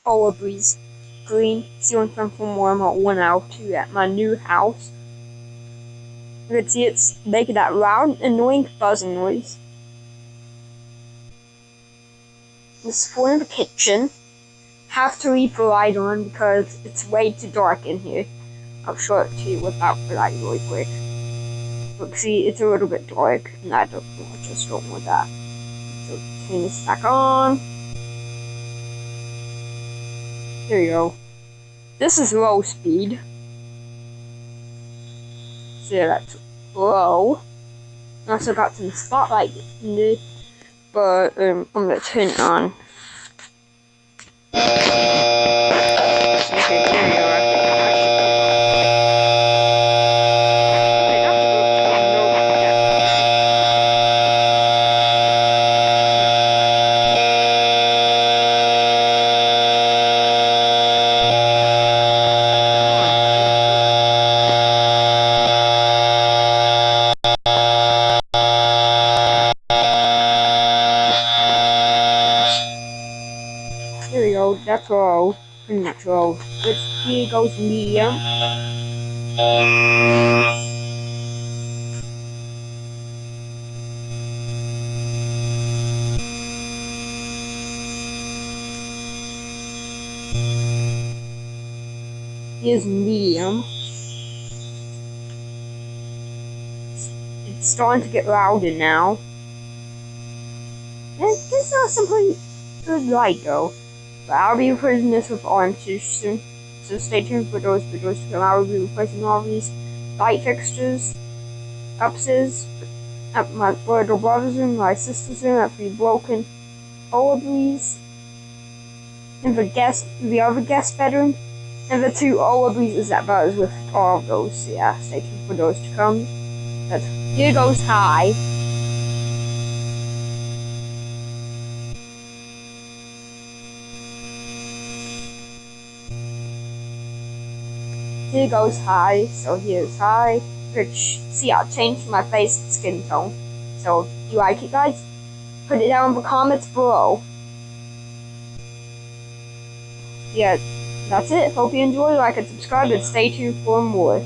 Polar Breeze Green ceiling fan from Walmart 102 at my new house. You can see it's making that loud, annoying buzzing noise. This is for the kitchen. Have to leave the light on because it's way too dark in here. I'll show it to you without the light really quick. Look, see, it's a little bit dark, and I just don't want that. So turn this back on. There you go. This is low speed. So that's low. I also got some spotlight in there, but I'm gonna turn it on. Okay, there you go. There we go, that's all. Pretty much all. Here goes medium. Here's medium. It's starting to get louder now. And this is not some pretty good light though. But I'll be replacing this with orange soon. So stay tuned for those videos to come. I will be replacing all these light fixtures upstairs at my little brother's room, my sister's room, at the broken Polar Breeze, and the other guest bedroom, and the 2 Polar Breezes that butters with all of those. So yeah, stay tuned for those to come. But here goes high. Here goes high, so here's high, which, see, I changed my face and skin tone. So, if you like it, guys, put it down in the comments below. Yeah, that's it. Hope you enjoyed, like and subscribe, and stay tuned for more.